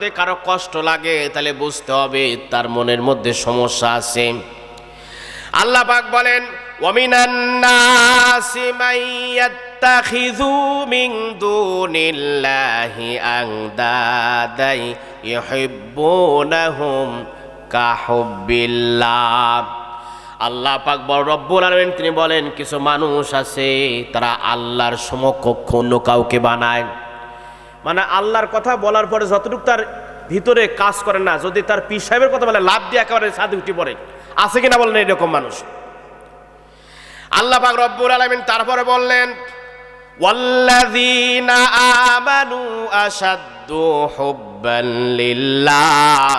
যদি কারো কষ্ট লাগে তাহলে বুঝতে হবে তার মনের মধ্যে সমস্যা আছে। আল্লাহ পাক বলেন, ওয়ামিনান নাসি মাইয়াত্তাখিযু মিন দুনিল্লাহি আনদাদাই ইউহিব্বুনাহুম কাহুব্বিল্লাহ। আল্লাহ পাক বড় রব্বুল আলামিন তিনি বলেন, কিছু মানুষ আছে তারা আল্লাহর সমকক্ষ অন্য কাউকে বানায়। মানে আল্লাহর কথা বলার পরে যতটুকু তার ভিতরে কাজ করে না, যদি তার পীর সাহেবের কথা বলে লাভ দিয়ে একেবারে ছাদে উঠে পড়ে। আছে কিনা বলেন এরকম মানুষ? আল্লাহ পাক রব্বুল আলামিন তারপরে বললেন, ওয়াল্লাযীনা আমানু আশাদ্দু হুব্বান লিল্লাহ।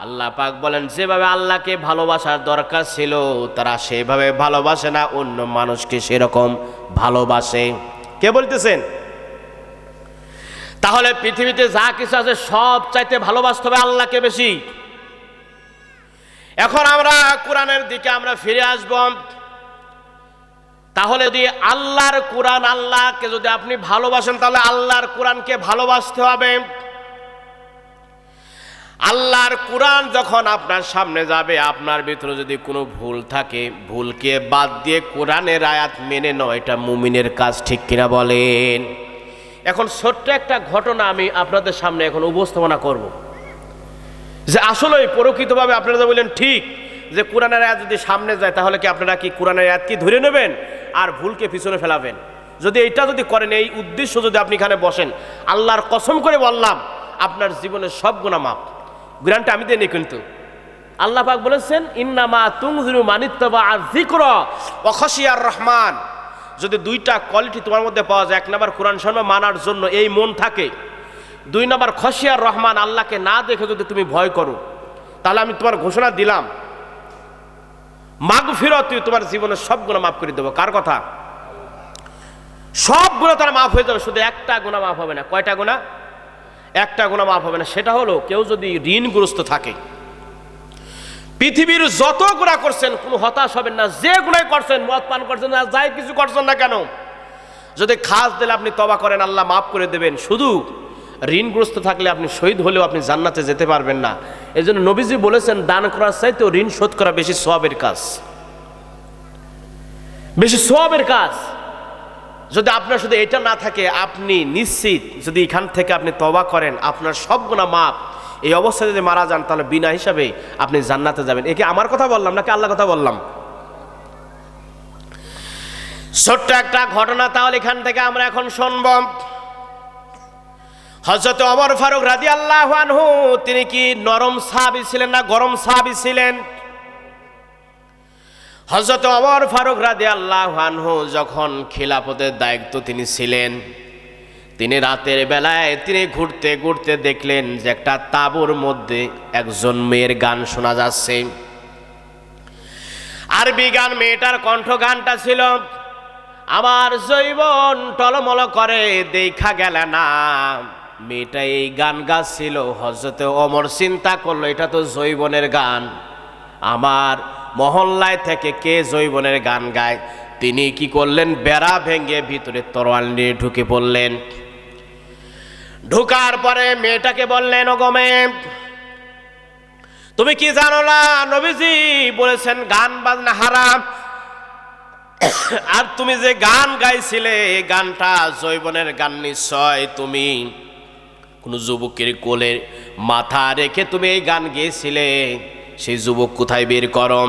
আল্লাহ পাক বলেন, যেভাবে আল্লাহকে ভালোবাসার দরকার ছিল তারা সেভাবে ভালোবাসে না, অন্য মানুষকে সেরকম ভালোবাসে। কে বলতেছেন? তাহলে পৃথিবীতে যা কিছু আছে সব চাইতে ভালোবাসতে হবে আল্লাহকে বেশি। এখন আমরা কোরআনের দিকে আমরা ফিরে আসব। তাহলে যদি আল্লাহর কোরআন, আল্লাহকে যদি আপনি ভালোবাসেন তাহলে আল্লাহর কোরআনকে ভালোবাসতে হবে। আল্লাহর কোরআন যখন আপনার সামনে যাবে, আপনার ভিতরে যদি কোনো ভুল থাকে, ভুলকে বাদ দিয়ে কোরআনের আয়াত মেনে নেওয়া এটা মুমিনের কাজ, ঠিক কিনা বলেন? এখন ছোট্ট একটা ঘটনা আমি আপনাদের সামনে এখন উপস্থাপনা করব, যে আসলে প্রকৃতভাবে আপনারা বললেন ঠিক যে কোরআনের আয়াত যদি সামনে যায় তাহলে কি আপনারা কি কোরআনের আয়াত কি ধরে নেবেন আর ভুলকে পিছনে ফেলাবেন? যদি এইটা যদি করেন, এই উদ্দেশ্য যদি আপনি এখানে বসেন, আল্লাহর কসম করে বললাম আপনার জীবনের সব গুনাহ মাফ। গ্রান্টটা আমি দেইনি, কিন্তু আল্লাহ পাক বলেছেন, ইন্নামা তুনজিরু মানিত্তাবা যিকরা ওয়া খাশিয়ার রহমান। যদি দুইটা কোয়ালিটি তোমার মধ্যে পাওয়া যায়, এক নাম্বার কোরআন শোনা মানার জন্য এই মন থাকে, দুই নাম্বার খাশিয়ার রহমান, আল্লাহকে না দেখে যদি তুমি ভয় করো, তাহলে আমি তোমার ঘোষণা দিলাম মাগফিরাত, তোমার জীবনের সব গুনাহ মাফ করে দেবো। কার কথা? সব গুনাহ তার মাফ হয়ে যাবে, শুধু একটা গুনাহ মাফ হবে না। কয়টা গুনাহ? একটা গুনাহ মাফ হবে না। সেটা হলো কেউ যদি ঋণগ্রস্ত থাকে। পৃথিবীর যত গুনাহ করছেন কোনো হতাশ হবেন না, যে গুনাহ করছেন, মদ পান করছেন না, যাই কিছু করছেন না কেন, যদি খাস দিলে আপনি তওবা করেন আল্লাহ মাফ করে দেবেন। শুধু ঋণগ্রস্ত থাকলে আপনি শহীদ হলেও আপনি জান্নাতে যেতে পারবেন না। এই জন্য নবীজি বলেছেন, দান করার চাইতেও ঋণ শোধ করা বেশি সওয়াবের কাজ, বেশি সওয়াবের কাজ। যদি আপনার শুধু এটা না থাকে, আপনি নিশ্চিত যদি এখান থেকে আপনি তওবা করেন আপনার সব গুনাহ মাফ। এই অবস্থায় যদি মারা যান তাহলে বিনা হিসাবে আপনি জান্নাতে যাবেন। একে আমার কথা বললাম নাকি আল্লাহর কথা বললাম? ছোট্ট একটা ঘটনা তাহলে এখান থেকে আমরা এখন শুনব। হযরত ওমর ফারুক রাদিয়াল্লাহু আনহু তিনি কি নরম সাহাবী ছিলেন না গরম সাহাবী ছিলেন? হযরত ওমর ফারুক রাদিয়াল্লাহু আনহু যখন খিলাফতের দায়িত্ব তিনি ছিলেন, তিনি রাতের বেলায় তিনি ঘুরতে ঘুরতে দেখলেন যে একটা তাঁবুর মধ্যে একজন মেয়ের গান শোনা যাচ্ছে। আরবি গান, মেয়েটার কণ্ঠ গানটা ছিল, আমার জৈবন টলমল করে দেখা গেল না। মেয়েটা এই গান গাচ্ছিল। হযরত ওমর চিন্তা করলো, এটা তো জৈবনের গান, আমার মহল্লায় থেকে কে জৈবনের গান গায়? তিনি কি করলেন, বেড়া ভেঙে ভিতরে তরোয়াল নিয়ে ঢুকে পড়লেন। ঢুকার পরে মেয়েটাকে বললেন, ওগো মেয়ে, তুমি কি জানো না নবীজি বলেছেন গান বাজনা হারাম, আর তুমি যে গান গাইছিলে এই গানটা জৈবনের গান, নিশ্চয় তুমি কোন যুবকের কোলে মাথা রেখে তুমি এই গান গেয়েছিলে, সেই যুবক কোথায় বের করো?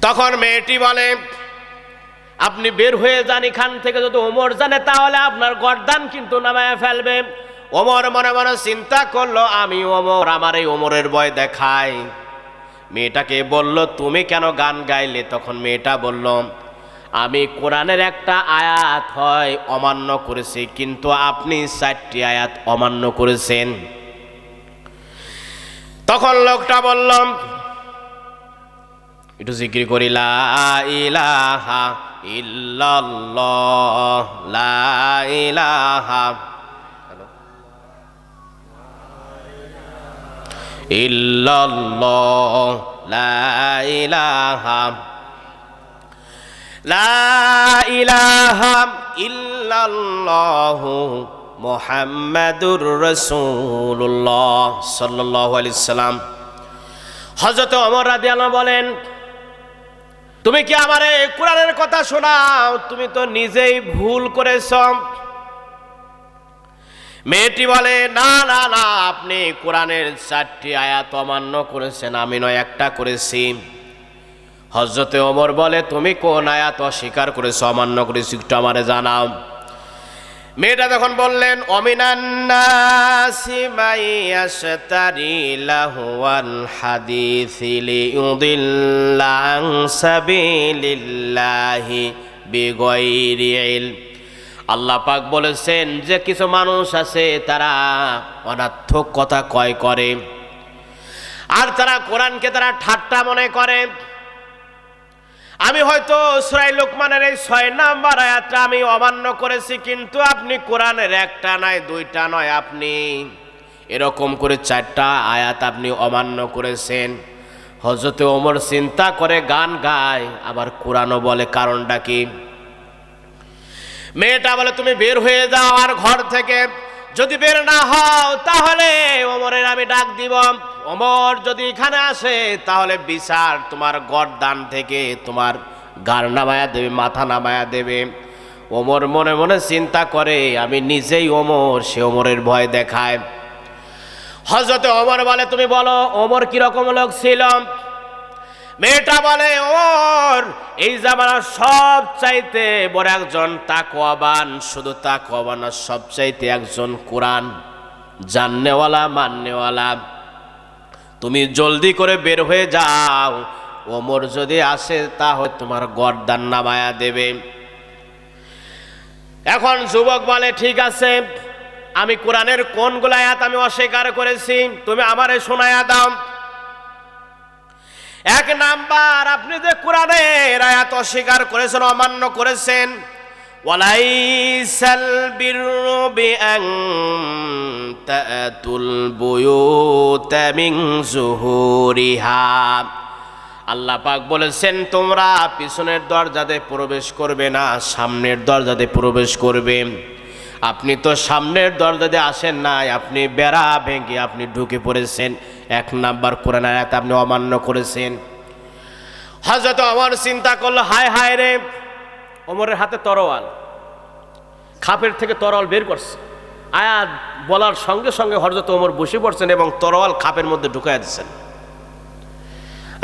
তখন মেয়েটি বলে, আপনি বের হয়ে যান এখান থেকে, যদি ওমর জানে তাহলে আপনার গর্দান কিন্তু নামায় ফেলবে। ওমর মনে মনে চিন্তা করলো, আমি ওমর, আমার এই ওমরের ভয় দেখায়। মেয়েটাকে বলল, তুমি কেন গান গাইলে? তখন মেয়েটা বলল, আমি কোরআনের একটা আয়াত হয় অমান্য করেছি, কিন্তু আপনি 4টি আয়াত অমান্য করেছেন। তখন লোকটা বলল, একটু জিকির করি, লা ইলাহা ইল্লাল্লাহ, লা ইলাহা ইল্লাল্লাহ, লা ইলাহা, লা ইলাহা ইল্লাল্লাহু মুহাম্মাদুর রাসূলুল্লাহ সাল্লাল্লাহু আলাইহি সাল্লাম। হযরত ওমর রাদিয়াল্লাহু বলেন, তুমি কি আমারে কোরআনের কথা শোনাও? তুমি তো নিজেই ভুল করেছ। মেয়েটি বলে, না না না, আপনি কোরআনের 4টি আয়াত অমান্য করেছেন, আমি নয় একটা করেছি। হযরত ওমর বলে, তুমি কোন আয়াত অস্বীকার করেছো, অমান্য করেছো, একটু আমারে জানাও। মেয়েটা তখন বললেন, অমিনান নাসি মাই ইয়াশতারি লাহুয়াল হাদিসি লিয়ুদিল্লা আন সাবিলিল্লাহি বিগাইরি ইলম। আল্লাহ পাক বলেছেন যে কিছু মানুষ আছে তারা অনর্থক কথা কয় করে, আর তারা কোরআনকে তারা ঠাট্টা মনে করে। আমি হয়তো সূরা লোকমানের এই 6 নাম্বার আয়াতটা আমি অমান্য করেছি, কিন্তু আপনি কোরআনের 1টা নয় 2টা নয়, আপনি এরকম করে 4টা আয়াত আপনি অমান্য করেছেন। হযরত ওমর চিন্তা করে গান গায়, আবার কোরআনও বলে, কারণটা কি? মেয়েটা বলে, তুমি বের হয়ে যাও আর ঘর থেকে, যদি বের না হও তাহলে ওমরের আমি ডাক দিব। ওমর যদি এখানে আসে তাহলে বিচার তোমার গর্দান থেকে তোমার গার নামায়া দেবে, মাথা নামায়া দেবে। ওমর মনে মনে চিন্তা করে, আমি নিজেই ওমর, সে ওমরের ভয় দেখায়। হযরত ওমর বলে, তুমি বলো ওমর কিরকম লোক ছিল? মেয়েটা বলে, ওমর এই জামানার সবচাইতে বড় একজন তাকওয়াবান, শুধু তাকওয়াবান না, সবচাইতে একজন কোরআন জাননেওয়ালা মাননেওয়ালা। তুমি জলদি করে বের হয়ে যাও, ওমর যদি আসে তাহলে তোমার গর্দান নামায়া দেবে। এখন যুবক বলে, ঠিক আছে, আমি কোরআনের কোনগুলো আয়াত আমি অস্বীকার করেছি তুমি আমারে শোনায়া দাও। 1 নাম্বার, আপনি যে কোরআনের আয়াত অস্বীকার করেছেন, অমান্য করেছেন, ওয়ালাইসাল বিররু বিআন তাতুল বুয়ুতা মিন যুহুরিহা। আল্লাহ পাক বলেছেন, তোমরা পিছনের দরজাতে প্রবেশ করবে না, সামনের দরজাতে প্রবেশ করবে। আপনি তো সামনের দরজাতে আসেন নাই, আপনি বেড়া ভেঙে আপনি ঢুকে পড়েছেন। 1 নাম্বার কোরআন আয়াত আপনি অমান্য করেছেন। হযরত ওমর চিন্তা করলো, হায় হায় রে, ওমরের হাতে তরোয়াল, খাপের থেকে তরোয়াল বের করছে। আয়াত বলার সঙ্গে সঙ্গে হযরত ওমর বসে পড়ছেন এবং তরোয়াল খাপের মধ্যে ঢুকাইয়া দিচ্ছেন।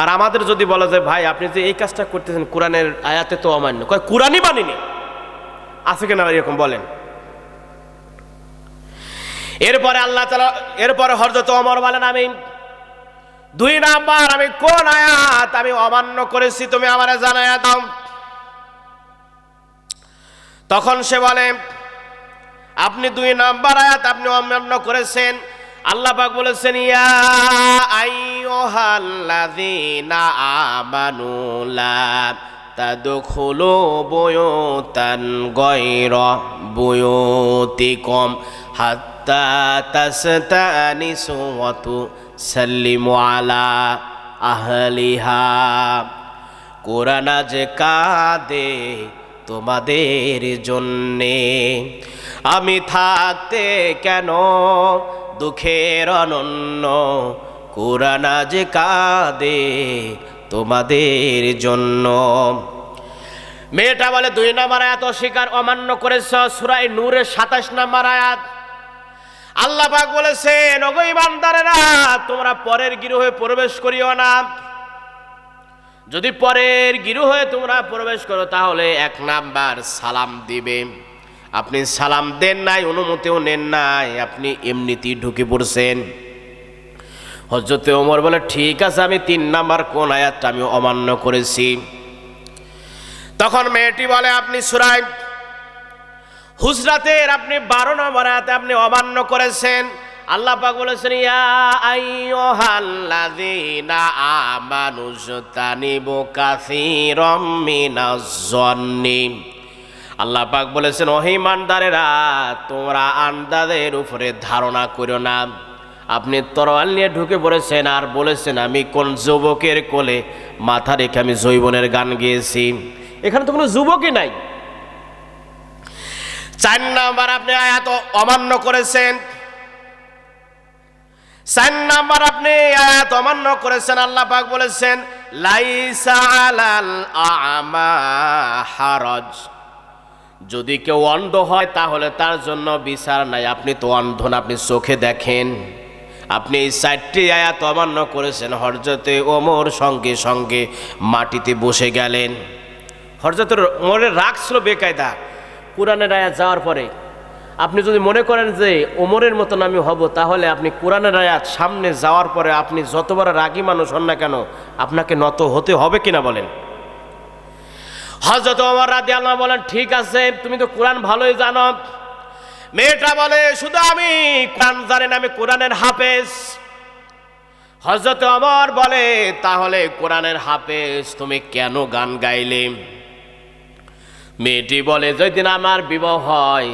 আর আমাদের যদি বলা যায়, ভাই আপনি যে এই কাজটা করতেছেন কোরআনের আয়াতে তো অমান্য, কয় কোরআনই মানিনি, আছে কিনা এরকম বলেন? এরপরে আল্লাহ তাআলা, এরপরে হযরত ওমর বলেন, আমি 2 নাম্বার, আমি কোন আয়াত আমি অমান্য করেছি তুমি আমারে জানায়া দাও। তখন সে বলে, আপনি 2 নাম্বার আয়াত আপনি অমান্য করেছেন। আল্লাহ পাক বলেছেন, ইয়া আইয়ুহাল্লাযীনা আমানু লা তাদখুলু বুয়ুতান গায়রা বুয়ুতিকুম হাত্তা তাসতানিসু ওয়া তুসাল্লিমু আলা আহলিহা। কোরআন আজ কাঁদে তোমাদের জন্যে, আমি থাকতে কেন দুঃখের অনন্য। কোরআন আজ কাঁদে তোমাদের জন্য। মেয়েটা বলে, 2 নাম্বার আয়াত অস্বীকার অমান্য করেছ। সূরা নূরের 27 নাম্বার আয়াত আল্লাহ পাক বলেছেন, ওগো ঈমানদারেরা, তোমরা পরের গৃহে প্রবেশ করিও না। যদি পরের গৃহে তোমরা প্রবেশ করো তাহলে 1 নাম্বার সালাম দিবে। আপনি সালাম দেন নাই, অনুমতিও নেন নাই, আপনি এমনিতেই ঢুকে পড়ছেন। হযরত ওমর বলে, ঠিক আছে, আমি 3 নাম্বার কোন আয়াতটা আমি অমান্য করেছি? তখন মেয়েটি বলে, আপনি সূরা হুজরাতের আপনি 12 নম্বর আয়াতে আপনি অমান্য করেছেন। আল্লাহ পাক বলেছেন, ইয়া আইয়ুহাল্লাযীনা আমানু জতানিবু কাসীরাম মিনাজ-যন্নি। আল্লাহ পাক বলেছেন, ও ঈমানদারেরা, তোমরা আন্দাজের উপরে ধারণা করো না। আপনি তরোয়াল নিয়ে ঢুকে পড়েছেন আর বলেছেন, আমি কোন যুবকের কোলে মাথা রেখে আমি জৈবনের গান গেয়েছি। এখানে তো কোনো যুবকই নাই। 4 নাম্বার আপনি আয়াত অমান্য করেছেন। 4 নাম্বার আপনি আয়াত অমান্য করেছেন। আল্লাহ পাক বলেছেন লাইসা আলাল আ'মা হারাজ, যদি কেউ অন্ধ হয় তাহলে তার জন্য বিচার নাই। আপনি তো অন্ধ না, আপনি চোখে দেখেন। আপনি এই 4টি আয়াত অমান্য করেছেন। হযরতে ওমর সঙ্গে সঙ্গে মাটিতে বসে গেলেন। হযরতে ওমরের রাগ ছিল বেকায়দা। কোরআনের আয়াত যাওয়ার পরে আপনি যদি মনে করেন যে ওমরের মতন আমি হব, তাহলে আপনি কোরআনের আয়াত সামনে যাওয়ার পরে আপনি যত বড় রাগী মানুষ হন না কেন, আপনাকে নত হতে হবে কিনা বলেন। হযরত ওমর রাদিয়াল্লাহু আনহু বলেন ঠিক আছে, তুমি তো কোরআন ভালোই জানো। মেয়েটা বলে শুধু আমি কোরআন জানি না, আমি কোরআনের হাফেজ। হযরত ওমর বলে তাহলে কোরআনের হাফেজ তুমি কেন গান গাইলে? মেয়েটি বলে যেদিন আমার বিবাহ হয়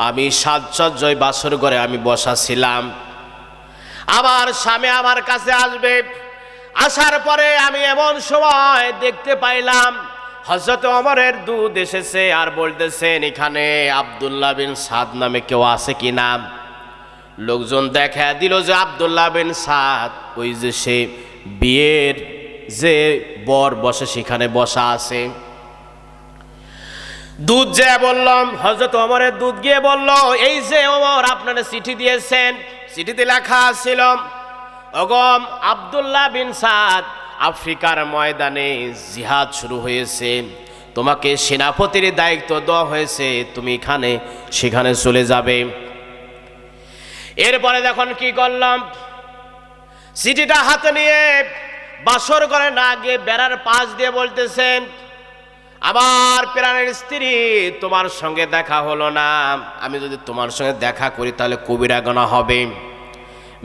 আমি সাজসজ্জায় বাসর ঘরে আমি বসা ছিলাম, আমার স্বামী আমার কাছে আসবে, আসার পরে আমি এমন সময় দেখতে পাইলাম হযরত ওমরের দুধ এসেছে আর বলতেছেন এখানে আব্দুল্লাহ বিন সাদ নামে কেউ আছে কিনা। লোকজন দেখা দিল যে আব্দুল্লাহ বিন সাদ, ওই যে সে বিয়ের যে বর বসে সেখানে বসা আছে। দুধ যে বললাম, হযরত ওমরের দুধ গিয়ে বলল এই যে ওমর আপনারা চিঠি দিয়েছেন, চিঠিতে লেখা ছিল ওগম আব্দুল্লাহ বিন সাদ আফ্রিকার ময়দানে জিহাদ শুরু হয়েছে, তোমাকে সেনাপতির দায়িত্ব দেওয়া হয়েছে, তুমি সেখানে চলে যাবে। এরপরে দেখুন কি করলাম, চিঠিটা হাতে নিয়ে বাসর ঘরে না গিয়ে বেড়ার পাশ দিয়ে বলতেছেন আমার প্রাণের স্ত্রী তোমার সঙ্গে দেখা হলো না, আমি যদি তোমার সঙ্গে দেখা করি তাহলে কবিরা গুনাহ হবে।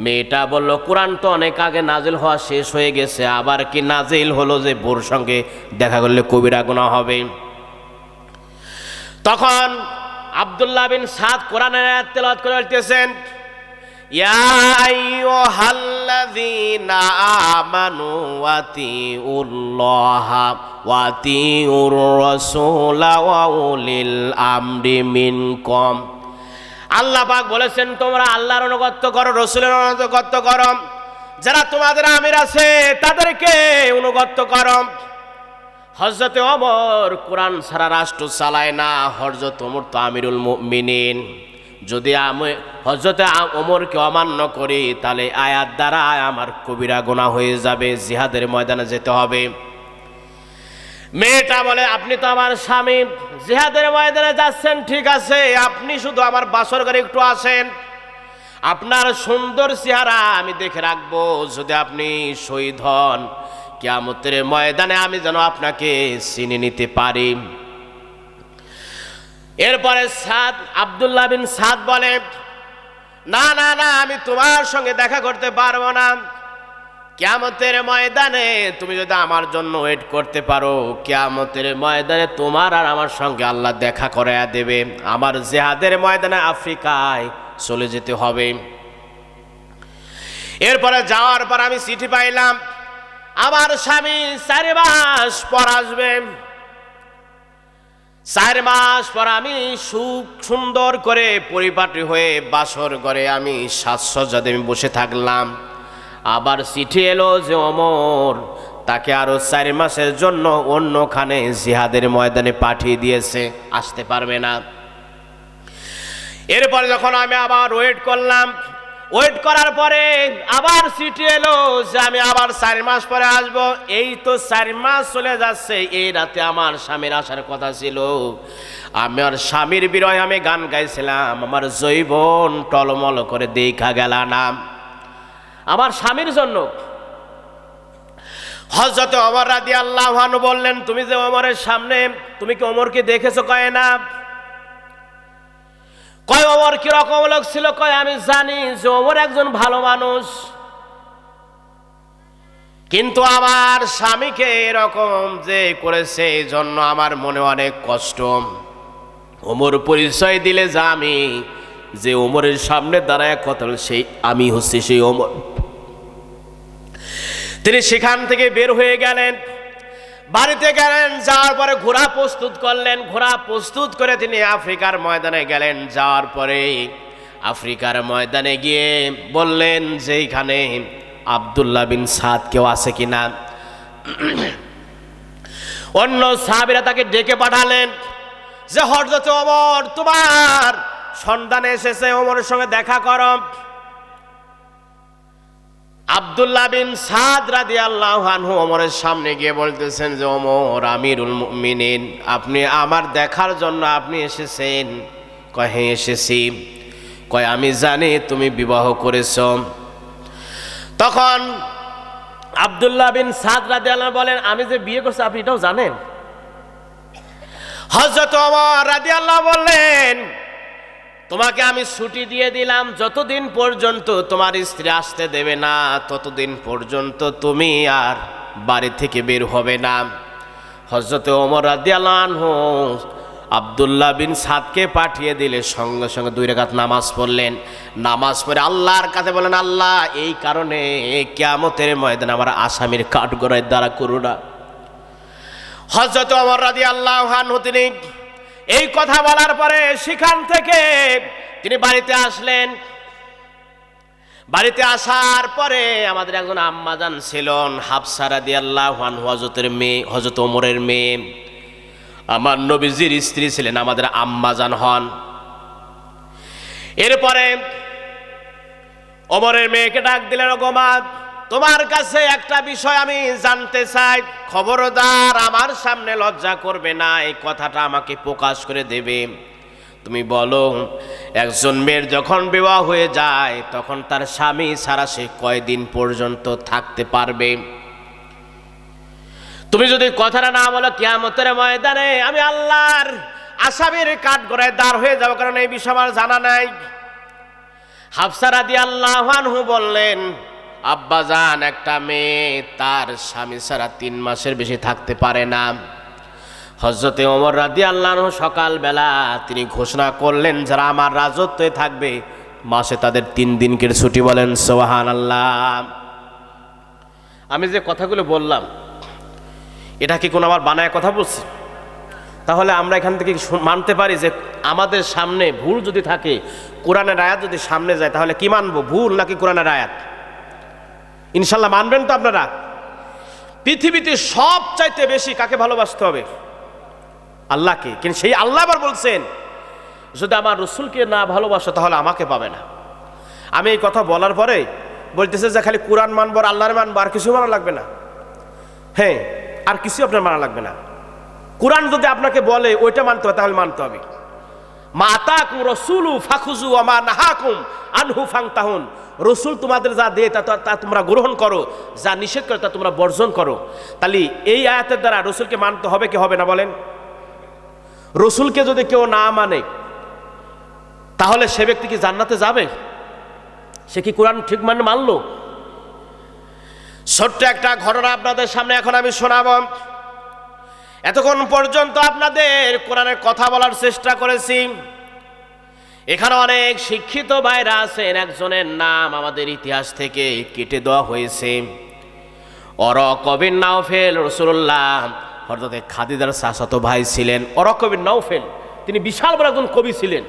মেয়েটা বলল কোরআন তো অনেক আগে নাজিল হওয়া শেষ হয়ে গেছে, আবার কি নাজিল হলো যে বোর সঙ্গে দেখা করলে কবিরা গুনাহ হবে। তখন আব্দুল্লাহ বিন সাদ কোরআনের আয়াত তেলাওয়াত করে বলতেছেন ইয়া আইয়ুহাল্লাযীনা আমানু আতিউল্লাহা ওয়া আতিউর রাসূলা ওয়া উলিল আমরি মিনকুম। আল্লাহ পাক বলেছেন তোমরা আল্লাহর অনুগত্য করো, রাসূলের অনুগত্য করো, যারা তোমাদের আমির আছে তাদেরকে অনুগত্য করো। হযরত ওমর কোরআন ছাড়া রাষ্ট্র চালায় না, হযরত ওমর তো আমিরুল মুমিনিন। যদি আমি হযরত ওমরকে অমান্য করি তাহলে আয়াত দ্বারা আমার কবিরা গুনাহ হয়ে যাবে, জিহাদের ময়দানে যেতে হবে। মেয়েটা বলে আপনি তো আমার স্বামী, জিহাদের ময়দানে যাচ্ছেন ঠিক আছে, আপনি শুধু আমার বাসর ঘরে একটু আসেন, আপনার সুন্দর চেহারা আমি দেখে রাখবো, যদি আপনি শহীদ হন কিয়ামতের ময়দানে আমি যেন আপনাকে চিনে নিতে পারি। এরপরে আব্দুল্লাহ বিন সাদ বলে না না না, আমি তোমার সঙ্গে দেখা করতে পারবো না, কিয়ামতের ময়দানে তুমি যদি আমার জন্য ওয়েট করতে পারো, কিয়ামতের ময়দানে তোমার আর আমার সঙ্গে আল্লাহ দেখা করায়া দেবে, আমার জিহাদের ময়দানে আফ্রিকায় চলে যেতে হবে। এরপরে যাওয়ার পর আমি চিঠি পাইলাম আমার স্বামী 4 মাস পর আসবে, 4 মাস পর আমি সুন্দর করে পরিপাটি হয়ে বাসর ঘরে আমি সাজসজ্জাতে আমি বসে থাকলাম। আবার চিঠি এলো যে ওমর তাকে আরো 4 মাসের জন্য অন্যখানে জিহাদের ময়দানে পাঠিয়ে দিয়েছে, আসতে পারবে না। এরপরে যখন আমি আবার ওয়েট করলাম, ওয়েট করার পরে আবার চিঠি এলো যে আমি আবার 4 মাস পরে আসব। এই তো 4 মাস চলে যাচ্ছে, এই রাতে আমার স্বামীর আসার কথা ছিল, আমার স্বামীর বিরহে আমি গান গাইছিলাম, আমার জৈবন টলমল করে দেখা গেল না আমার স্বামীর জন্য। হযরত ওমর রাদিয়াল্লাহু আনহু বললেন তুমি যে ওমরের সামনে, তুমি কি ওমরকে দেখেছো? কয় না। কয় ওমর কিরকম লোক ছিল? কয় আমি জানি যে ওমর একজন ভালো মানুষ, কিন্তু আমার স্বামীকে এরকম যে করেছে এই জন্য আমার মনে অনেক কষ্ট। ওমর পরিচয় দিলে যা আমি যে ওমরের সামনে দাঁড়ায় কথা বলে সেই আমি হচ্ছে সেই ওমর। তিনি সেখান থেকে বের হয়ে গেলেন, বাড়িতে গেলেন, যাওয়ার পরে ঘোড়া প্রস্তুত করলেন। ঘোড়া প্রস্তুত করে তিনি আফ্রিকার ময়দানে গেলেন। যাওয়ার পরে আফ্রিকার ময়দানে গিয়ে বললেন যে এখানে আব্দুল্লাহ বিন সাদ কেউ আছে কিনা। অন্য সাহাবীরা তাকে ডেকে পাঠালেন যে হযরত ওমর তোমার সন্ধানে এসেছে, ওমরের সঙ্গে দেখা করো। আব্দুল্লাহ বিন সাদ রাদিয়াল্লাহু আনহু ওমরের সামনে গিয়ে বলতেছেন যে ওমর আমিরুল মুমিনিন, আপনি আমার দেখার জন্য আপনি এসেছেন? কয় হ্যাঁ এসেছি। কয় আমি জানি তুমি বিবাহ করেছ। তখন আব্দুল্লাহ বিন সাদ রাদিয়াল্লাহু বলেন আমি যে বিয়ে করছি আপনি এটাও জানেন? হযরত ওমর রাদিয়াল্লাহু বললেন তোমাকে আমি ছুটি দিয়ে দিলাম, যতদিন পর্যন্ত তোমার স্ত্রী আসতে দেবে না ততদিন পর্যন্ত তুমি আর বাড়ি থেকে বের হবে না। হযরত ওমর রাদিয়াল্লাহু আনহু আব্দুল্লাহ বিন সাদকে পাঠিয়ে দিলে সঙ্গে সঙ্গে 2 রাকাত নামাজ পড়লেন। নামাজ পড়ে আল্লাহর কাছে বলেন আল্লাহ এই কারণে কিয়ামতের ময়দানে আমার আসামির কাঠগড়ায় দাঁড়া করো না। হযরত ওমর রাদিয়াল্লাহু আনহু তিনি এই কথা বলার পরে সেখান থেকে তিনি বাড়িতে আসলেন। বাড়িতে আসার পরে আমাদের একজন আম্মাজান ছিলেন হাফসা রাদিয়াল্লাহু আনহা, হযরতের মেয়ে, হযরত ওমরের মেয়ে, আমার নবীজির স্ত্রী ছিলেন, আমাদের আম্মাজান হন। এরপরে ওমরের মেয়েকে ডাক দিলেন, ওগো মা তোমার কাছে একটা বিষয় আমি জানতে চাই, খবরদার আমার সামনে লজ্জা করবে না, এই কথাটা আমাকে প্রকাশ করে দেবে। তুমি বলো একজন মেয়ের যখন বিবাহ হয়ে যায় তখন তার স্বামী ছাড়া সে কয়দিন পর্যন্ত থাকতে পারবে? তুমি যদি কথাটা না বলো কিয়ামতের ময়দানে আমি আল্লাহর আসামির কাঠগড়ায় দাঁড় হয়ে যাব, কারণ এই বিষয় আমার জানা নাই। হাফসা রাদিয়াল্লাহু আনহু বললেন আব্বাজান একটা মেয়ে তার স্বামী ছাড়া 3 মাসের বেশি থাকতে পারে না। হযরতে ওমর রাদিয়াল্লাহু আনহু সকালবেলা তিনি ঘোষণা করলেন যারা আমার রাজত্বে থাকবে মাসে তাদের 3 দিনকের ছুটি। বলেন সুবহানাল্লাহ। আমি যে কথাগুলো বললাম এটা কি কোনো আমার বানায় কথা বলছি? তাহলে আমরা এখান থেকে মানতে পারি যে আমাদের সামনে ভুল যদি থাকে, কোরআনের আয়াত যদি সামনে যায় তাহলে কি মানবো, ভুল নাকি কোরআনের আয়াত? ইনশাল্লাহ মানবেন তো আপনারা? পৃথিবীতে সবচাইতে বেশি কাকে ভালোবাসতে হবে? আল্লাহকে। কিন্তু সেই আল্লাহ আবার বলছেন যদি আমার রসুলকে না ভালোবাসো তাহলে আমাকে পাবে না। আমি এই কথা বলার পরে বলতেছে যে খালি কোরআন মানবো আর আল্লাহর মানবো, আর কিছু মানা লাগবে না। হ্যাঁ, আর কিছু আপনার মানা লাগবে না। কোরআন যদি আপনাকে বলে ওইটা মানতে হবে তাহলে মানতে হবে। মা আতাকুম রাসূলু ফাখুযু ওয়া মা নাহাকুম আনহু ফান্তাহুন। রসুল তোমাদের যা দেয় তা তোমরা গ্রহণ করো, যা নিষেধ করে তা তোমরা বর্জন করো। তাহলে এই আয়াতের দ্বারা রসুলকে মানতে হবে কি হবে না বলেন? রসুলকে যদি কেউ না মানে তাহলে সে ব্যক্তি কি জান্নাতে যাবে? সে কি কোরআন ঠিক মানে মানলো? ছোট্ট একটা ঘটনা আপনাদের সামনে এখন আমি শোনাবো। এতক্ষণ পর্যন্ত আপনাদের কোরআনের কথা বলার চেষ্টা করেছি। এখানে অনেক শিক্ষিত ভাইরা আছেন, একজনের নাম আমাদের ইতিহাস থেকে কেটে দেওয়া হয়েছে। ওরাকা বিন নাওফেল রাসূলুল্লাহ হযরত খাদিজার চাচাতো ভাই ছিলেন। ওরাকা বিন নাওফেল তিনি বিশাল বড় একজন কবি ছিলেন।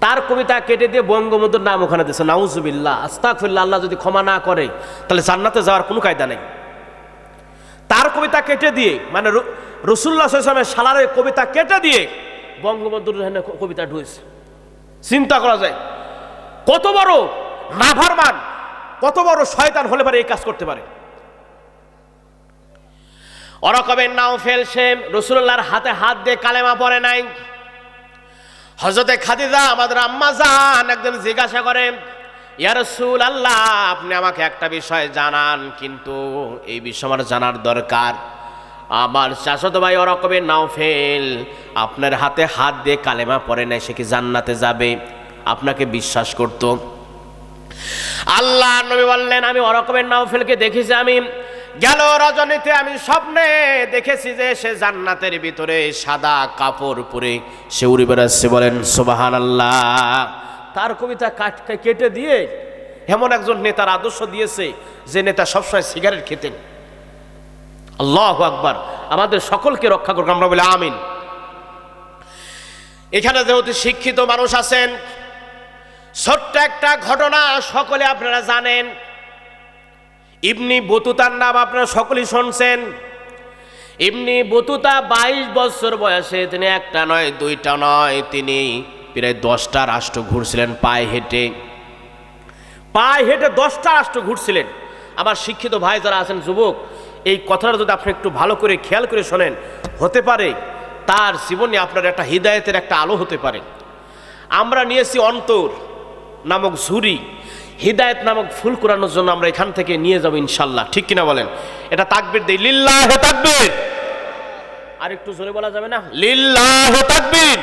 তার কবিতা কেটে দিয়ে বঙ্গবন্ধুর নাম ওখানে দিয়েছে। নাউজুবিল্লাহ, আস্তাগফিরুল্লাহ। আল্লাহ যদি ক্ষমা না করে তাহলে জান্নাতে যাওয়ার কোনো কায়দা নেই। তার কবিতা কেটে দিয়ে, মানে রাসূলুল্লাহ সাল্লাল্লাহু আলাইহি ওয়াসাল্লামের সালারের কবিতা কেটে দিয়ে বঙ্গবন্ধুর কবিতা ঢুকেছে। চিন্তা করা যায় কত বড় নাফরমান, কত বড় শয়তান হলে পারে এই কাজ করতে পারে। ওরাকা বিন নাওফেল সে রাসূলুল্লাহর হাতে হাত দিয়ে কালেমা পড়ে নাই। হযরতে খাদিজা আমাদের আম্মা জান একদিন জিজ্ঞাসা করেন, ইয়া রাসূলুল্লাহ আপনি আমাকে একটা বিষয় জানান, কিন্তু এই বিষয় আমার জানার দরকার। আমার চাচাতো ভাই ওরাকা বিন নাওফেল আপনার হাতে হাত দিয়ে কালেমা পড়ে নাই, সে কি জান্নাতে যাবে? আপনাকে বিশ্বাস করত। আল্লাহর নবী বললেন আমি ওরাকা বিন নাওফেলকে দেখেছি, আমি গেল রজনীতে আমি স্বপ্নে দেখেছি যে সে জান্নাতের ভিতরে সাদা কাপড় পরে সে উড়ে বেড়াচ্ছে। বলেন সুবহানাল্লাহ। তার কবিতা কেটে দিয়ে এমন একজন নেতার আদর্শ দিয়েছে যে নেতা সবসময় সিগারেট খেতেন। আল্লাহু আকবার। আমাদের সকলকে রক্ষা করুন, আমরা বলি আমিন। এখানে যেহেতু শিক্ষিত মানুষ আছেন, ছোট্ট একটা ঘটনা সকলে আপনারা জানেন। ইবনি বতুতার নাম আপনারা সকলেই শুনছেন। ইবনি বতুতা 22 বছর বয়সে তিনি একটা নয় দুইটা নয়, তিনি প্রায় 10টা রাষ্ট্র ঘুরছিলেন পায়ে হেঁটে। পায়ে হেঁটে 10টা রাষ্ট্র ঘুরছিলেন। আমার শিক্ষিত ভাই যারা আছেন, যুবক, এই কথাটা যদি আপনি একটু ভালো করে খেয়াল করে শোনেন, হতে পারে তার জীবনে আপনার একটা হৃদায়তের একটা আলো হতে পারে। আমরা নিয়েছি অন্তর নামক ঝুরি, হৃদায়ত নামক ফুল কুড়ানোর জন্য আমরা এখান থেকে নিয়ে যাব ইনশাল্লাহ, ঠিক কিনা বলেন? এটা তাকবীর দেই, লিল্লাহে তাকবীর। আর একটু জোরে বলা যাবে না? লিল্লাহে তাকবীর,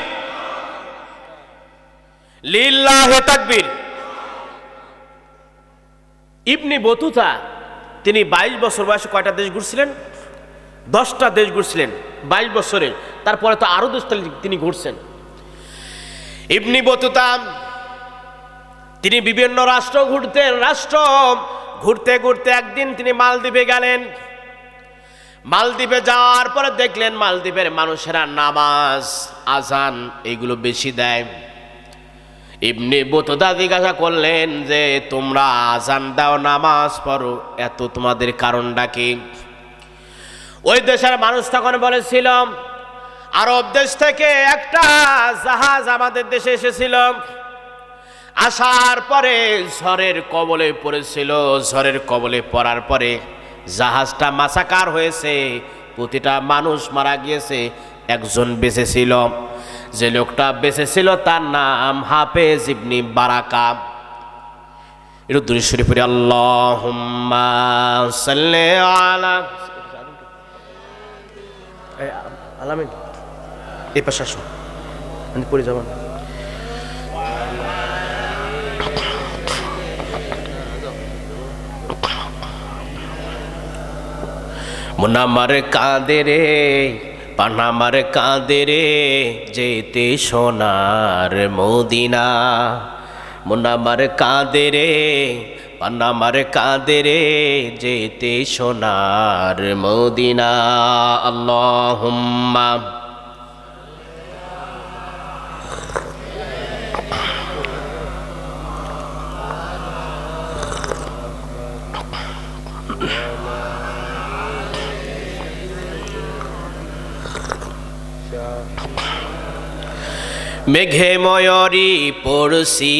লিল্লাহে তাকবীর। ইবনি বতুতা তিনি 22 বছর বয়সে কয়টা দেশ ঘুরছিলেন? 10টা দেশ ঘুরছিলেন 22 বছরে। তারপরে তো আরো 10টা তিনি ঘুরছেন। ইবনি বতুতা তিনি বিভিন্ন রাষ্ট্র ঘুরতেন। রাষ্ট্র ঘুরতে ঘুরতে একদিন তিনি মালদ্বীপে গেলেন। মালদ্বীপে যাওয়ার পরে দেখলেন মালদ্বীপের মানুষেরা নামাজ আজান এগুলো বেশি দেয়। ইবনে বতুতা জিজ্ঞাসা করলেন যে তোমরা আজান দাও, নামাজ পড়ো, এত তোমাদের কারণটা কি? ওই দেশের মানুষ তখন বলেছিল, আরব দেশ থেকে একটা জাহাজ আমাদের দেশে এসেছিল, আসার পরে ঝড়ের কবলে পড়েছিল। ঝড়ের কবলে পড়ার পরে জাহাজটা মাসাকার হয়েছে, প্রতিটা মানুষ মারা গিয়েছে, একজন বেঁচে ছিল। যে লোকটা বেঁচে ছিল তার নাম হাফেজ ইবনে বারাকা। একটু দুরূদ শরীফ পড়ি, আল্লাহুম্মা সাল্লি আলা আলামিন। এই পাশে আসো, আমি পড়ে যাব। মুনামার কাঁদে রে, পানামার কাঁদে রে, যেতে সোনার মদিনা। মুনামার কাঁদে রে, পানামার কাঁদে রে, যেতে সোনার মদিনা। আল্লাহুম্মা মেঘে ময়ূরী পড়ছি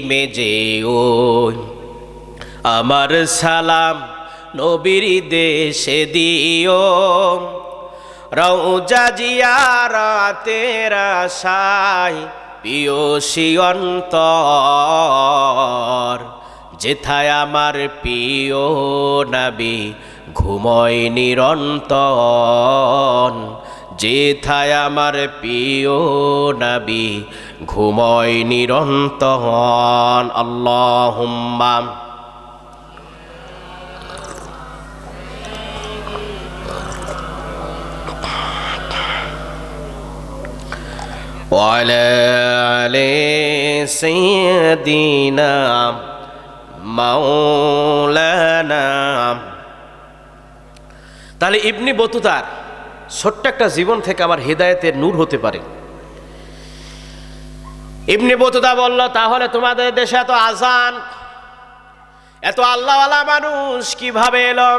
মেজে ওই, আমার সালাম নবীর দেশে দিও। রওজা জিয়ারাতের আশায় পিয়সী অন্তর, যেথায় আমার প্রিয় নবী ঘুমোয় নিরন্তর। যেথায় আমার প্রিয় নবী ঘুমোয় নিরন্তর। আল্লাহুম্মা ওয়ালা আলি সাইয়্যিদিনা মাওলানা। তাহলে ইবনে বতুতার ছোট্ট একটা জীবন থেকে আবার হেদায়েতের নূর হতে পারে। ইবনে বতুতা বলল, তাহলে তোমাদের দেশে এত আজান, এত আল্লাহওয়ালা মানুষ কিভাবে এলো?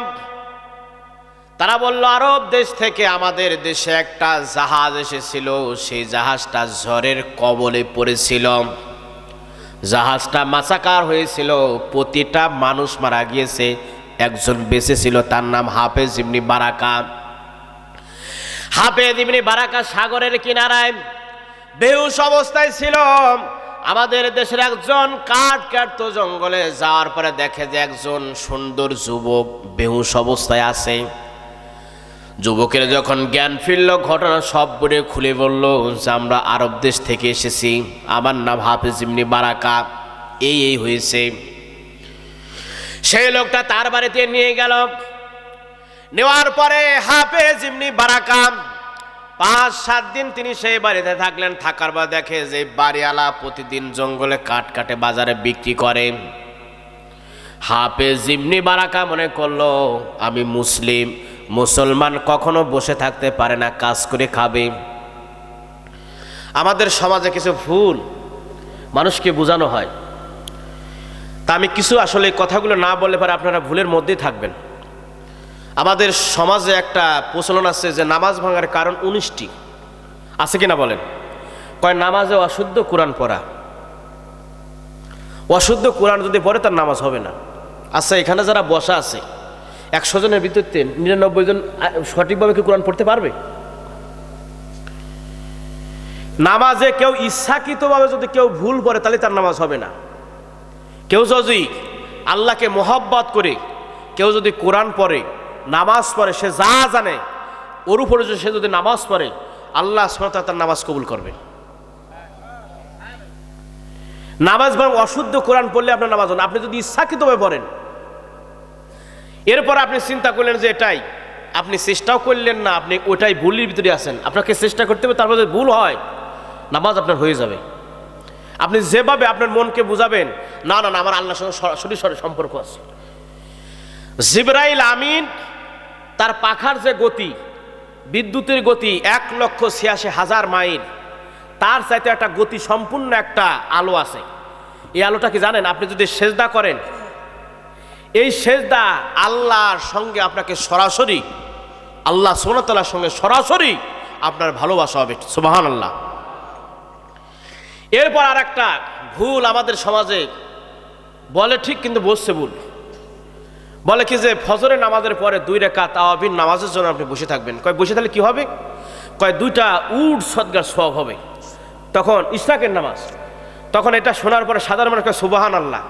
তারা বলল, আরব দেশ থেকে আমাদের দেশে একটা জাহাজ এসেছিল, সেই জাহাজটা ঝড়ের কবলে পড়েছিল, জাহাজটা মাসাকার হয়েছিল, প্রতিটা মানুষ মারা গিয়েছে, একজন বেঁচে ছিল, তার নাম হাফেজ ইবনে বারাকা। হাফেজ ইবনে বারাকা সাগরের কিনারায় বেহুশ অবস্থায় ছিল। আমাদের দেশের একজন কাঠ কাটতো জঙ্গলে, যাওয়ার পরে দেখে যে একজন সুন্দর যুবক বেহুশ অবস্থায় আছে। যুবকের যখন জ্ঞান ফিরল, ঘটনা সব বলে খুলে বলল যে আমরা আরব দেশ থেকে এসেছি, আমার নাম হাফেজ ইবনে বারাকা, এই হয়েছে। সেই লোকটা তার বাড়িতে নিয়ে গেল। নেওয়ার পরে হাফেজ ইবনে বারাকা 5-7 দিন তিনি সেই বাড়িতে থাকলেন। থাকার পর দেখে যে বাড়িওয়ালা প্রতিদিন জঙ্গলে কাঠ কাটে বাজারে বিক্রি করে। হাফেজ ইবনে বারাকা মনে করলো আমি মুসলিম, মুসলমান কখনো বসে থাকতে পারে না, কাজ করে খাবে। আমাদের সমাজে কিছু ভুল মানুষকে বোঝানো হয়, তা আমি কিছু আসলে কথাগুলো না বললে পারে আপনারা ভুলের মধ্যেই থাকবেন। আমাদের সমাজে একটা প্রচলন আছে যে নামাজ ভাঙার কারণ 19টি আছে কিনা বলেন? কয় নামাজে অশুদ্ধ কোরআন পড়া, অশুদ্ধ কোরআন যদি পড়ে তার নামাজ হবে না। আচ্ছা, এখানে যারা বসা আছে 100 জনের ভিতরতে 99 জন সঠিকভাবে কি কোরআন পড়তে পারবে? নামাজে কেউ ইচ্ছাকৃতভাবে যদি কেউ ভুল পড়ে তাহলে তার নামাজ হবে না। কেউ যদি আল্লাহকে মোহাব্বত করে কেউ যদি কোরআন পড়ে, নামাজ পড়ে, সে যা জানে ওর উপরে সে যদি নামাজ পড়ে, আল্লাহ সুবহানাহু ওয়া তাআলা তার নামাজ কবুল করবে। নামাজ বরং অশুদ্ধ কোরআন পড়লে আপনার নামাজ হবে না, আপনি যদি ইচ্ছাকৃতভাবে পড়েন। এরপর আপনি চিন্তা করলেন যে এটাই, আপনি চেষ্টাও করলেন না, আপনি ওটাই ভুলের ভিতরে আছেন। আপনাকে চেষ্টা করতে হবে, তারপর যদি ভুল হয় নামাজ আপনার হয়ে যাবে। আপনি যেভাবে আপনার মনকে বুঝাবেন না না না আমার আল্লাহর সঙ্গে সরাসরি সম্পর্ক আছে। জিবরাইল আমিন তার পাখার যে গতি, বিদ্যুতের গতি 1,86,000 মাইল, তার চাইতে একটা গতি সম্পূর্ণ একটা আলো আছে। এই আলোটা কি জানেন? আপনি যদি সেজদা করেন, এই সেজদা আল্লাহর সঙ্গে আপনাকে সরাসরি, আল্লাহ সুবহানাহু ওয়া তাআলার সঙ্গে সরাসরি আপনার ভালোবাসা হবে। সুবহানাল্লাহ। এরপর আর একটা ভুল আমাদের সমাজে বলে ঠিক, কিন্তু বসছে ভুল। বলে কি যে ফজরের নামাজের পরে 2 রাকাত তাওয়াবিন নামাজের জন্য আপনি বসে থাকবেন। কয় বসে থাকলে কি হবে? কয় 2টা উট সদগার সওয়াব হবে। তখন ইশরাকের নামাজ, তখন এটা শোনার পরে সাধারণ মানুষ কয় সুবহানাল্লাহ,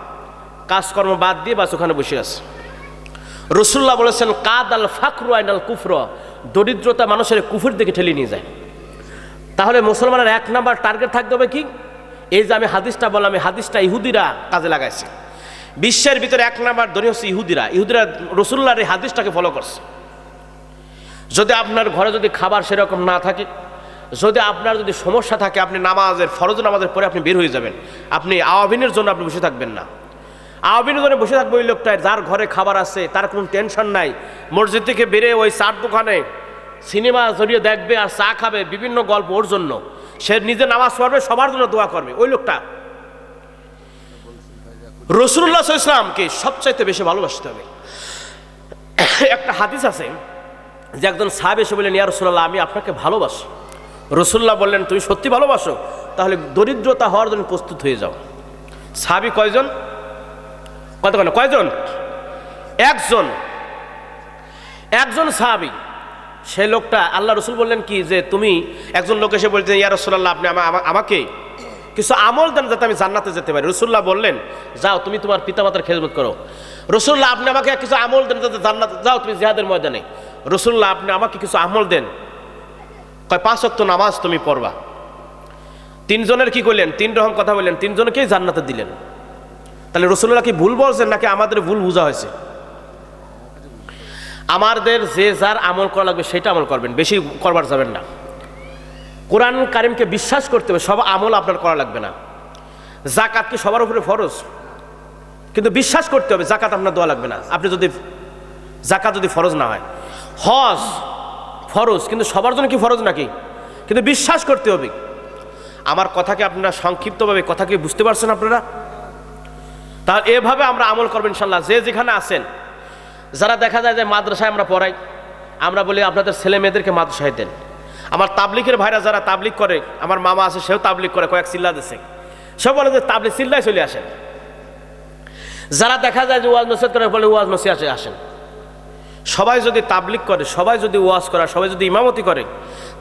কাজকর্ম বাদ দিয়ে বাস ওখানে বসে আছে। রাসূলুল্লাহ বলেছেন কাদাল ফাকরু আইনাল কুফর, দরিদ্রতা মানুষের কুফর দিকে ঠেলে নিয়ে যায়। তাহলে মুসলমানের 1 নাম্বার টার্গেট থাকতে হবে কি? এই যে আমি হাদিসটা বললাম, এই হাদিসটা ইহুদিরা কাজে লাগাইছে। বিশ্বের ভিতরে 1 নাম্বার ধনী হচ্ছে ইহুদিরা। ইহুদিরা রাসূলুল্লাহর এই হাদিসটাকে ফলো করছে। যদি আপনার ঘরে যদি খাবার সেরকম না থাকে, যদি আপনার যদি সমস্যা থাকে, আপনি নামাজের ফরজ নামাজের পরে আপনি বের হয়ে যাবেন, আপনি আওয়াবিনের জন্য আপনি বসে থাকবেন না। আওয়াবিনের জন্য বসে থাকবে ওই লোকটায় যার ঘরে খাবার আছে, তার কোনো টেনশন নাই, মসজিদ থেকে বেরিয়ে ওই চার দোকানে সিনেমা জড়িয়ে দেখবে আর চা খাবে, বিভিন্ন গল্প ওর জন্য, সে নিজে নামাজ পড়বে, সবার জন্য দোয়া করবে। ওই লোকটা রাসূলুল্লাহ সাল্লাল্লাহু আলাইহি ওয়াসাল্লামকে সবচাইতে বেশি ভালোবাসতে হবে। একটা হাদিস আছে যে একজন সাহাবী এসে বললেন, ইয়া রাসূলুল্লাহ, আমি আপনাকে ভালোবাসি। রাসূলুল্লাহ বললেন, তুমি সত্যি ভালোবাসো? তাহলে দরিদ্রতা হওয়ার জন্য প্রস্তুত হয়ে যাও। সাহাবী কয়জন? কয়জন? একজন সাহাবী। সেই লোকটা, আল্লাহ রাসূল বললেন কি যে তুমি, একজন লোক এসে বলছেন, ইয়া রাসূলুল্লাহ, আপনি আমাকে কিছু আমল দেন যাতে আমি জান্নাতে যেতে পারি। রাসূলুল্লাহ বললেন, যাও তুমি তোমার পিতামাতার খেদমত করো। রাসূলুল্লাহ, আপনি আমাকে কিছু আমল দেন যাতে জান্নাতে, যাও তুমি জিহাদের ময়দানে। রাসূলুল্লাহ, আপনি আমাকে কিছু আমল দেন। কয় 5 ওয়াক্ত নামাজ তুমি পড়বা। 3 জনের কি করলেন? 3 রকম কথা বললেন, 3 জনকেই জান্নাতে দিলেন। তাহলে রাসূলুল্লাহ কি ভুল বলছেন নাকি আমাদের ভুল বোঝা হয়েছে? আমাদের যে যার আমল করা লাগবে সেটা আমল করবেন, বেশি করবার যাবেন না। কোরআন কারিমকে বিশ্বাস করতে হবে, সব আমল আপনার করা লাগবে না। যাকাত কি সবার উপরে ফরজ, কিন্তু বিশ্বাস করতে হবে যাকাত আপনার দেওয়া লাগবে না, আপনি যদি যাকাত যদি ফরজ না হয়। হজ ফরজ, কিন্তু সবার জন্য কি ফরজ নাকি? কিন্তু বিশ্বাস করতে হবে। আমার কথাকে আপনারা সংক্ষিপ্তভাবে কথাকে বুঝতে পারছেন আপনারা? তাহলে এভাবে আমরা আমল করবেন ইনশাল্লাহ। যে যেখানে আছেন, যারা দেখা যায় যে মাদ্রাসায় আমরা পড়াই, আমরা বলি আপনাদের ছেলে মেয়েদেরকে মাদ্রাসায় দেন। আমার তাবলিগের ভাইরা যারা তাবলিগ করে, আমার মামা আছে সেও তাবলিগ করে, কয়েক চিল্লা দিচ্ছে, সব বলে যে তাবলিগ চিল্লায় চলে আসেন। যারা দেখা যায় যে ওয়াজ নসিহত করে, বলে ওয়াজ নসিহতে আসেন। সবাই যদি তাবলিগ করে, সবাই যদি ওয়াজ করে, সবাই যদি ইমামতি করে,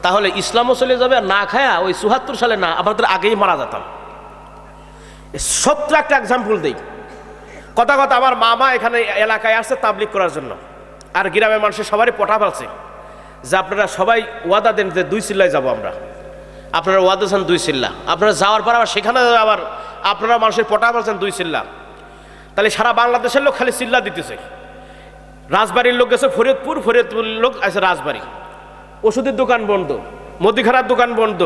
তাহলে ইসলামও চলে যাবে। আর না খায়া ওই ৭৪ সালে না, আমাদের আগেই মারা যেতাম। সত্য একটা এক্সাম্পল দিই। কথা আমার মামা এখানে এলাকায় আসছে তাবলিগ করার জন্য, আর গ্রামের মানুষের সবারই পটা ফেলছে যে আপনারা সবাই ওয়াদা দেন যে 2 চিল্লায় যাবো আমরা। আপনারা ওয়াদা দেন 2 চিল্লা, আপনারা যাওয়ার পর আবার সেখানে আবার আপনারা মানুষের পটা ফেলছেন 2 চিল্লা। তাহলে সারা বাংলাদেশের লোক খালি চিল্লা দিতেছে। রাজবাড়ির লোক গেছে ফরিদপুর, ফরিদপুরের লোক আছে রাজবাড়ি। ওষুধের দোকান বন্ধ, মুদিখানার দোকান বন্ধ,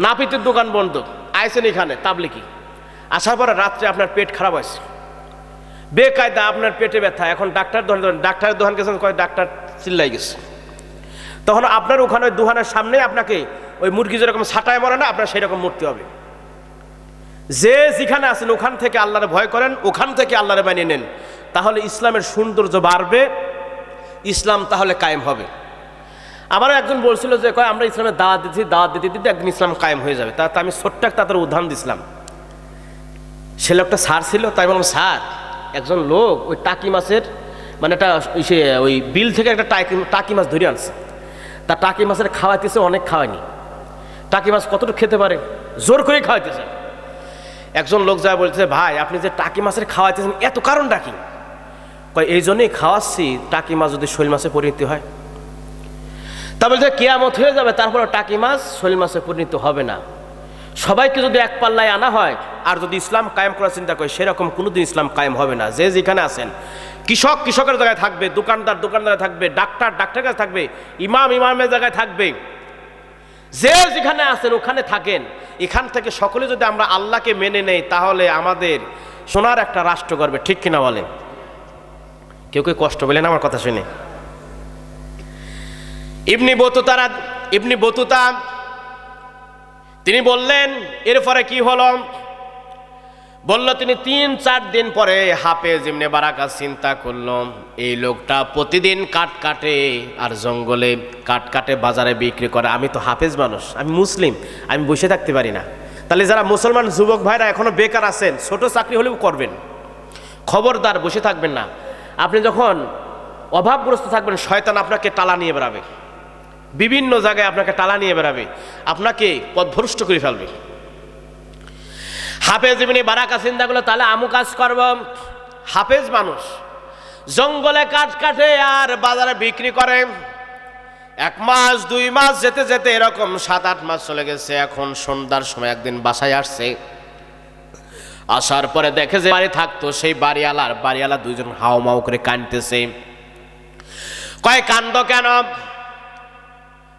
নাপিতের দোকান বন্ধ, আইসেন এখানে তাবলিগি। আসার পরে রাত্রে আপনার পেট খারাপ হয়েছে, বেকায়দা আপনার পেটে ব্যথা। এখন ডাক্তারের দোকান গেছেন, কয় ডাক্তার চিল্লাই গেছে। তখন আপনার ওখানে ওই দুহানের সামনে আপনাকে ওই মুরগি যেরকম ছাটায় মরে না, আপনার সেই রকম মূর্তি হবে। যে যেখানে আছেন ওখান থেকে আল্লাহরে ভয় করেন, ওখান থেকে আল্লাহরে মানিয়ে নেন, তাহলে ইসলামের সৌন্দর্য বাড়বে, ইসলাম তাহলে কায়েম হবে। আমারও একজন বলছিল যে কয় আমরা ইসলামের দাওয়াত দিতে দিতে একদিন ইসলাম কায়েম হয়ে যাবে। তা আমি ছোট্ট একটা তাদের উদাহরণ দিছিলাম। সে লোকটা স্যার ছিল, তাই বললাম স্যার একজন লোক ওই টাকি মাছের মানে একটা সে ওই বিল থেকে একটা টাকি মাছ ধরে আনছে, তা টাকি মাছের খাওয়াইতেছে, অনেক খাওয়ায়নি। টাকি মাছ কতটুকু খেতে পারে, জোর করে খাওয়াইতেছে। একজন লোক যা বলছে ভাই আপনি যে টাকি মাছের খাওয়াইতেছেন এত কারণটা কি? কয় এই জন্যই খাওয়াচ্ছি টাকি মাছ যদি শৈল মাছে পরিণত হয়। তা বলছে কিয়ামত হয়ে যাবে, তারপরে টাকি মাছ শৈল মাছে পরিণত হবে না। সবাইকে যদি এক পাল্লায় আনা হয় আর যদি ইসলাম কায়েম করার চিন্তা করে, সেরকম কোনোদিন ইসলাম কায়েম হবে না। যে যেখানে আছেন, কৃষক কৃষকের জায়গায় থাকবে, দোকানদার দোকানদারে থাকবে, ডাক্তার ডাক্তারের কাছে থাকবে, ইমাম ইমামের জায়গায় থাকবে। যে যেখানে আছেন ওখানে থাকেন। এখান থেকে সকলে যদি আমরা আল্লাহকে মেনে নেই, তাহলে আমাদের সোনার একটা রাষ্ট্র গড়বে। ঠিক কিনা বলেন? কেউ কেউ কষ্ট পেলেন আমার কথা শুনে। ইবনি বতুতা তিনি বললেন এরপরে কি হলো, বলল তিনি 3-4 দিন পরে হাফেজ ইবনে বারাকা চিন্তা করলো এই লোকটা প্রতিদিন কাঠ কাটে আর জঙ্গলে কাঠ কাটে বাজারে বিক্রি করে। আমি তো হাফেজ মানুষ, আমি মুসলিম, আমি বসে থাকতে পারি না। তাহলে যারা মুসলমান যুবক ভাইরা এখনো বেকার আছেন, ছোট চাকরি হলেও করবেন, খবরদার বসে থাকবেন না। আপনি যখন অভাবগ্রস্ত থাকবেন, শয়তান আপনাকে টালা নিয়ে বেড়াবে, বিভিন্ন জায়গায় আপনাকে টালা নিয়ে বেড়াবে, আপনাকে পথভ্রষ্ট করে ফেলবে। হাফেজ ইবনে বারাকা চিন্তা করলো তাহলে আমু কাজ করব। হাফেজ মানুষ জঙ্গলে কাঠ কাটে আর বাজারে বিক্রি করে। 1 মাস 2 মাস যেতে যেতে এরকম 7-8 মাস চলে গেছে। এখন সন্ধ্যার সময় একদিন বাসায় আসছে, আসার পরে দেখে যে বাড়ি থাকতো সেই বাড়িওয়ালা 2জন হাও মাও করে কাঁদতেছে। কয় কান্দ কেন?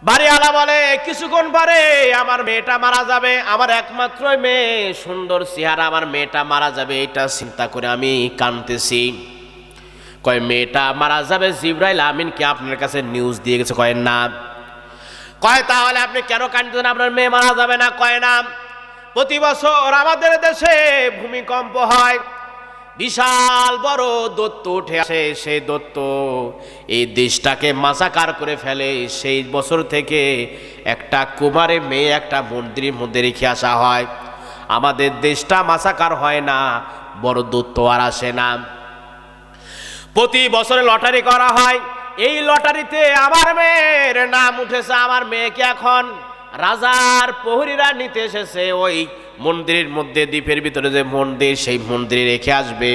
বাড়িওয়ালা বলে কিছুক্ষণ পরে আমার মেয়েটা মারা যাবে, আমার একমাত্র মেয়ে, সুন্দর চেহারা, আমার মেয়েটা মারা যাবে, এটা চিন্তা করে আমি কাঁদতেছি। কয় মেয়েটা মারা যাবে, জিবরাইল আমিন কি আপনার কাছে নিউজ দিয়ে গেছে? কয় না। কয় তাহলে আপনি কেন কাঁদতেছেন? আপনার মেয়ে মারা যাবে না? কয় না। প্রতি বছর আমাদের দেশে ভূমিকম্প হয়, বিশাল বড় দৈত্য উঠে আসে, সেই দৈত্য এই দেশটাকে মাসাকার করে ফেলে। সেই বছর থেকে একটা কুমারী মেয়ে একটা মন্দিরের মধ্যে রেখে আসা হয়। আমাদের দেশটা মাসাকার হয় না, বড় দৈত্য আর আসে না। প্রতি বছরে লটারি করা হয়, এই লটারিতে আমার মেয়ের নাম উঠেছে। আমার মেয়েকে এখন রাজার প্রহরীরা নিতে এসেছে, ওই মন্দিরের মধ্যে দ্বীপের ভিতরে যে মন্দির, সেই মন্দিরে রেখে আসবে।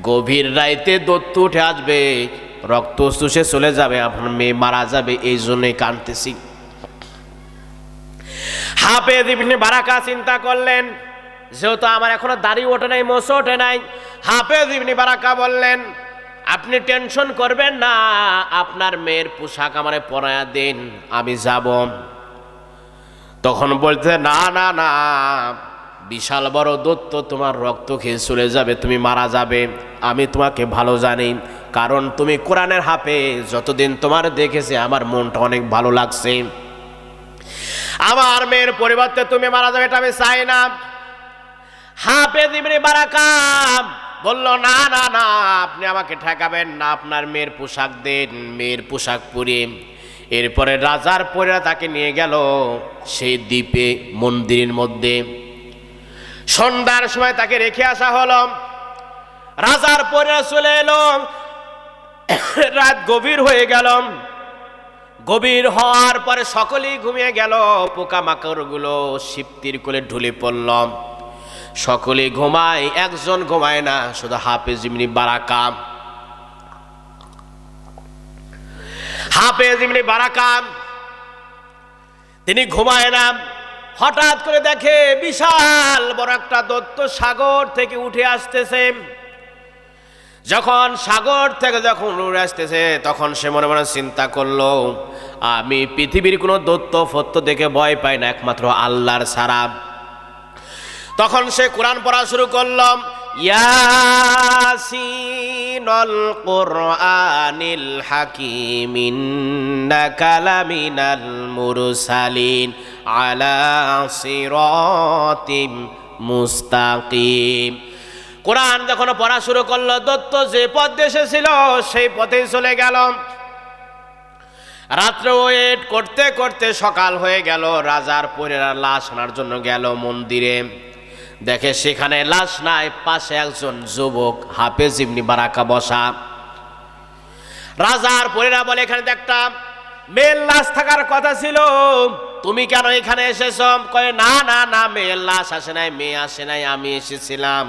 গভীর রাইতে দৈত্য উঠে আসবে, রক্ত চুষে চলে যাবে, আপনার মেয়ে মারা যাবে। এই জন্যই কাঁদতেছি। হাফেজ ইবনে বারাকা চিন্তা করলেন যেহেতু আমার এখনো দাড়ি ওঠে নাই, মোছ ওঠে নাই, হাফেজ ইবনে বারাকা বললেন আপনি টেনশন করবেন না, আপনার মেয়ের পোশাক আমারে পরায়া দিন, আমি যাব। তখন বলতে না না না, বিশাল বড় দৈত্য তোমার রক্ত খেয়ে চলে যাবে, তুমি মারা যাবে। আমি তোমাকে ভালো জানি, কারণ তুমি কোরআনের হাফেজ। যতদিন তোমার দেখেছে আমার মনটা অনেক ভালো লাগছে। আমার মেয়ের পরিবর্তে তুমি মারা যাবে, এটা আমি চাই না। হাফেজ ইবনে বারাকা বলল না না না, আপনি আমাকে ঠেকাবেন না, আপনার মেয়ের পোশাক দেন, মেয়ের পোশাক পরিয়ে। এরপরে রাজার পরে তাকে নিয়ে গেল সেই দ্বীপে মন্দিরের মধ্যে। সন্ধ্যার সময় তাকে রেখে আসা হলো, রাজার পরে চলে এলো। রাত গভীর হয়ে গেল, গভীর হওয়ার পরে সকলেই ঘুমিয়ে গেল। পোকামাকড় গুলো শিপ্তির কোলে ঢুলে পড়ল, সকলে ঘুমায়, একজন ঘুমায় না, শুধু হাফেজ ইবনে বারাকা। হাফেজ ইবনে বারাকা তিনি ঘুমায় না। হঠাৎ করে দেখে বিশাল বড় একটা দৈত্য সাগর থেকে উঠে আসতেছে। যখন সাগর থেকে উঠে আসতেছে, তখন সে মনে মনে চিন্তা করলো আমি পৃথিবীর কোনো দৈত্য ফত্য দেখে ভয় পাই না, একমাত্র আল্লাহর ছাড়া। তখন সে কোরআন পড়া শুরু করল, ইয়াসিন রাসূলাল কুরআনিল হাকীম ইন্নাকা লামিনাল মুরসালিন আলা সিরাতিম মুস্তাকিম। কোরআন যখন পড়া শুরু করলো, দত্ত যে পথ এসেছিল সেই পথেই চলে গেল। রাত্রে ওয়েট করতে করতে সকাল হয়ে গেল। রাজার পরেরা লাশ আনার জন্য গেল মন্দিরে, দেখে সেখানে লাশ নাই, পাশে একজন যুবক হাফেজ ইবনে বারাকা বসা। রাজার পরেরা বলে, এখানে তো একটা মেয়ের লাশ থাকার কথা ছিল, তুমি কেন এখানে এসেছ? কয়ে না না না, মেয়ের লাশ আসে নাই, মেয়ে আসে নাই, আমি এসেছিলাম